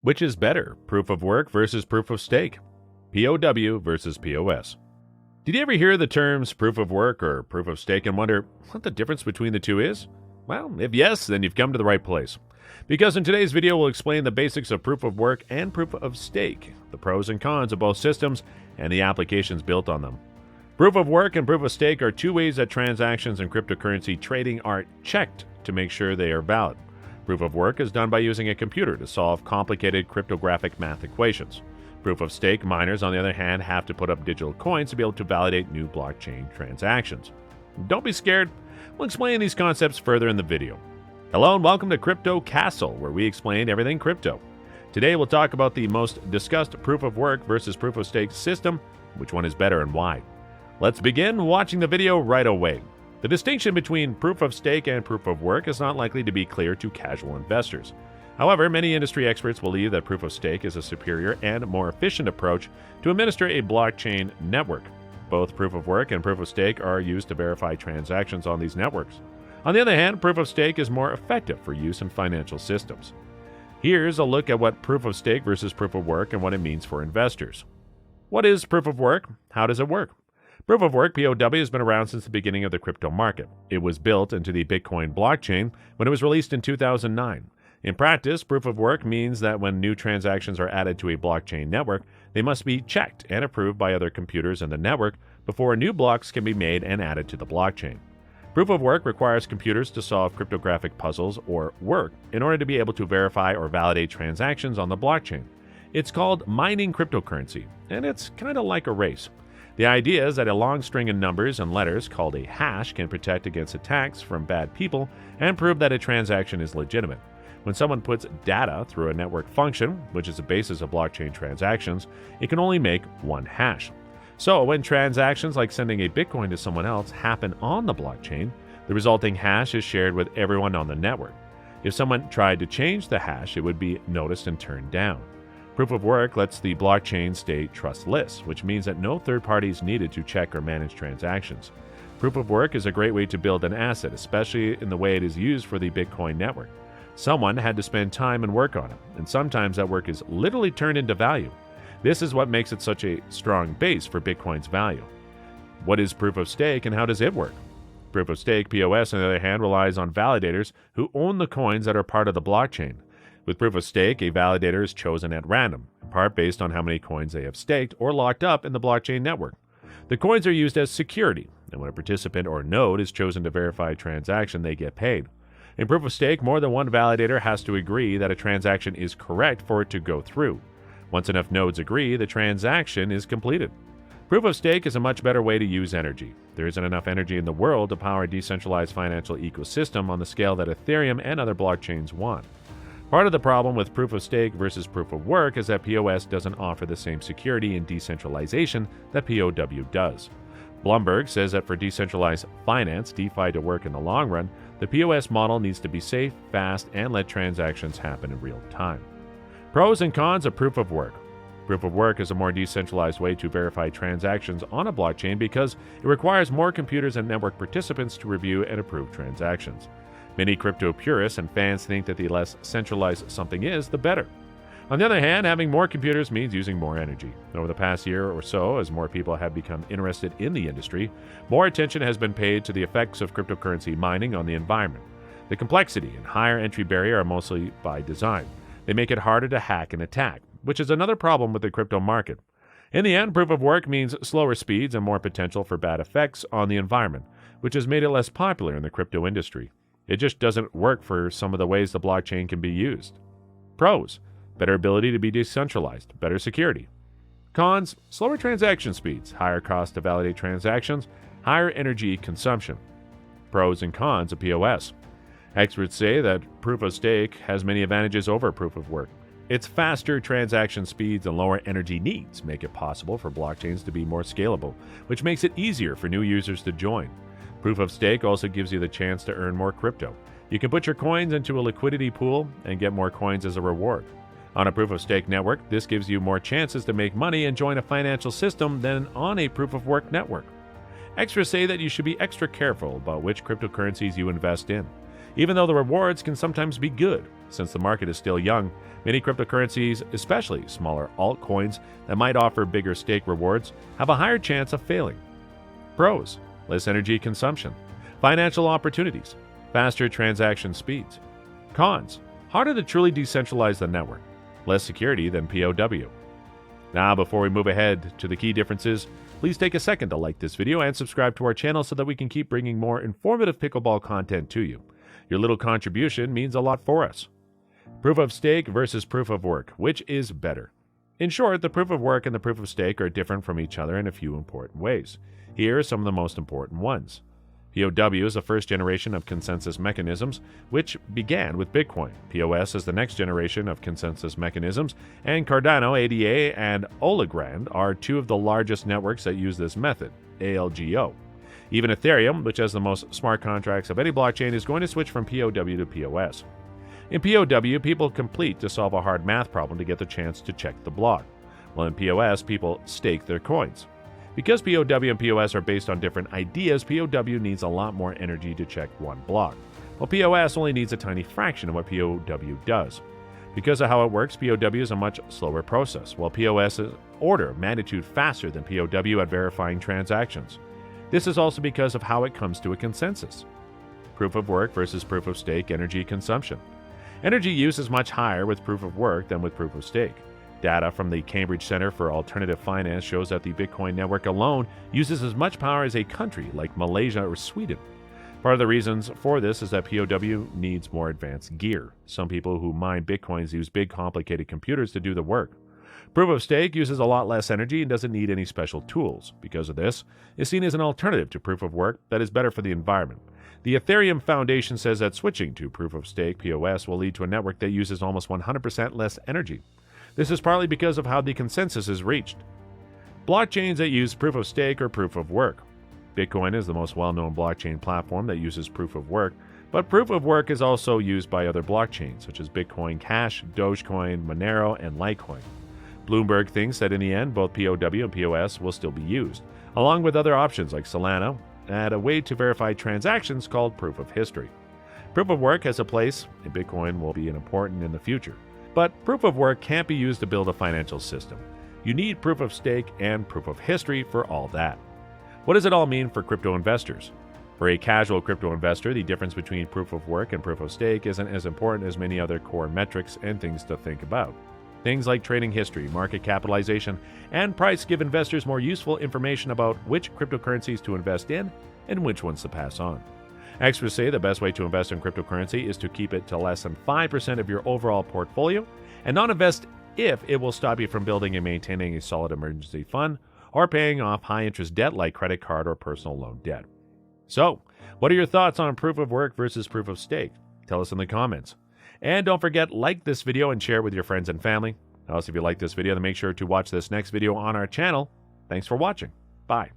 Which is better, proof of work versus proof of stake? POW versus POS. Did you ever hear the terms proof of work or proof of stake and wonder what the difference between the two is? Well, if yes, then you've come to the right place. Because in today's video, we'll explain the basics of proof of work and proof of stake, the pros and cons of both systems, and the applications built on them. Proof of work and proof of stake are two ways that transactions in cryptocurrency trading are checked to make sure they are valid. Proof of work is done by using a computer to solve complicated cryptographic math equations. Proof of stake miners, on the other hand, have to put up digital coins to be able to validate new blockchain transactions. Don't be scared. We'll explain these concepts further in the video. Hello and welcome to Crypto Castle, where we explain everything crypto. Today we'll talk about the most discussed proof of work versus proof of stake system, which one is better and why. Let's begin watching the video right away. The distinction between proof of stake and proof of work is not likely to be clear to casual investors. However, many industry experts believe that proof of stake is a superior and more efficient approach to administer a blockchain network. Both proof of work and proof of stake are used to verify transactions on these networks. On the other hand, proof of stake is more effective for use in financial systems. Here's a look at what proof of stake versus proof of work and what it means for investors. What is proof of work? How does it work? Proof of work, POW, has been around since the beginning of the crypto market. It was built into the Bitcoin blockchain when it was released in 2009. In practice, proof of work means that when new transactions are added to a blockchain network, they must be checked and approved by other computers in the network before new blocks can be made and added to the blockchain. Proof of work requires computers to solve cryptographic puzzles or work in order to be able to verify or validate transactions on the blockchain. It's called mining cryptocurrency, and it's kind of like a race. The idea is that a long string of numbers and letters called a hash can protect against attacks from bad people and prove that a transaction is legitimate. When someone puts data through a network function, which is the basis of blockchain transactions, it can only make one hash. So when transactions like sending a Bitcoin to someone else happen on the blockchain, the resulting hash is shared with everyone on the network. If someone tried to change the hash, it would be noticed and turned down. Proof of work lets the blockchain stay trustless, which means that no third party is needed to check or manage transactions. Proof of work is a great way to build an asset, especially in the way it is used for the Bitcoin network. Someone had to spend time and work on it, and sometimes that work is literally turned into value. This is what makes it such a strong base for Bitcoin's value. What is proof of stake and how does it work? Proof of stake, POS, on the other hand, relies on validators who own the coins that are part of the blockchain. With proof of stake, a validator is chosen at random, in part based on how many coins they have staked or locked up in the blockchain network. The coins are used as security, and when a participant or node is chosen to verify a transaction, they get paid. In proof of stake, more than one validator has to agree that a transaction is correct for it to go through. Once enough nodes agree, the transaction is completed. Proof of stake is a much better way to use energy. There isn't enough energy in the world to power a decentralized financial ecosystem on the scale that Ethereum and other blockchains want. Part of the problem with proof of stake versus proof of work is that POS doesn't offer the same security and decentralization that POW does. Bloomberg says that for decentralized finance, DeFi, to work in the long run, the POS model needs to be safe, fast, and let transactions happen in real time. Pros and cons of proof of work. Proof of work is a more decentralized way to verify transactions on a blockchain because it requires more computers and network participants to review and approve transactions. Many crypto purists and fans think that the less centralized something is, the better. On the other hand, having more computers means using more energy. Over the past year or so, as more people have become interested in the industry, more attention has been paid to the effects of cryptocurrency mining on the environment. The complexity and higher entry barrier are mostly by design. They make it harder to hack and attack, which is another problem with the crypto market. In the end, proof of work means slower speeds and more potential for bad effects on the environment, which has made it less popular in the crypto industry. It just doesn't work for some of the ways the blockchain can be used. Pros: better ability to be decentralized, better security. Cons: slower transaction speeds, higher cost to validate transactions, higher energy consumption. Pros and cons of POS. Experts say that proof of stake has many advantages over proof of work. Its faster transaction speeds and lower energy needs make it possible for blockchains to be more scalable, which makes it easier for new users to join. Proof of stake also gives you the chance to earn more crypto. You can put your coins into a liquidity pool and get more coins as a reward. On a proof of stake network, this gives you more chances to make money and join a financial system than on a proof of work network. Experts say that you should be extra careful about which cryptocurrencies you invest in. Even though the rewards can sometimes be good, Since the market is still young, many cryptocurrencies, especially smaller altcoins that might offer bigger stake rewards, have a higher chance of failing. Pros: less energy consumption, financial opportunities, faster transaction speeds. Cons: harder to truly decentralize the network, less security than POW. Now, before we move ahead to the key differences, please take a second to like this video and subscribe to our channel so that we can keep bringing more informative pickleball content to you. Your little contribution means a lot for us. Proof of stake versus proof of work. Which is better? In short, the proof of work and the proof of stake are different from each other in a few important ways. Here are some of the most important ones. POW is the first generation of consensus mechanisms, which began with Bitcoin. POS is the next generation of consensus mechanisms, and Cardano, ADA, and Oligrand are two of the largest networks that use this method, ALGO. Even Ethereum, which has the most smart contracts of any blockchain, is going to switch from POW to POS. In POW, people complete to solve a hard math problem to get the chance to check the block, while in POS, people stake their coins. Because POW and POS are based on different ideas, POW needs a lot more energy to check one block, while POS only needs a tiny fraction of what POW does. Because of how it works, POW is a much slower process, while POS is order of magnitude faster than POW at verifying transactions. This is also because of how it comes to a consensus. Proof of work versus proof of stake energy consumption. Energy use is much higher with proof of work than with proof of stake. Data from the Cambridge Center for Alternative Finance shows that the Bitcoin network alone uses as much power as a country like Malaysia or Sweden. Part of the reasons for this is that POW needs more advanced gear. Some people who mine Bitcoins use big complicated computers to do the work. Proof of stake uses a lot less energy and doesn't need any special tools. Because of this, it's seen as an alternative to proof of work that is better for the environment. The Ethereum Foundation says that switching to proof of stake POS will lead to a network that uses almost 100% less energy. This is partly because of how the consensus is reached. Blockchains that use proof of stake or proof of work. Bitcoin is the most well-known blockchain platform that uses proof of work, but proof of work is also used by other blockchains such as Bitcoin Cash, Dogecoin, Monero, and Litecoin. Bloomberg thinks that in the end, both POW and POS will still be used, along with other options like Solana, and a way to verify transactions called proof of history. Proof of work has a place, and Bitcoin will be important in the future. But proof of work can't be used to build a financial system. You need proof of stake and proof of history for all that. What does it all mean for crypto investors? For a casual crypto investor, the difference between proof of work and proof of stake isn't as important as many other core metrics and things to think about. Things like trading history, market capitalization, and price give investors more useful information about which cryptocurrencies to invest in and which ones to pass on. Experts say the best way to invest in cryptocurrency is to keep it to less than 5% of your overall portfolio and not invest if it will stop you from building and maintaining a solid emergency fund or paying off high-interest debt like credit card or personal loan debt. So, what are your thoughts on proof of work versus proof of stake? Tell us in the comments. And don't forget, like this video and share it with your friends and family. Also, if you like this video, then make sure to watch this next video on our channel. Thanks for watching. Bye.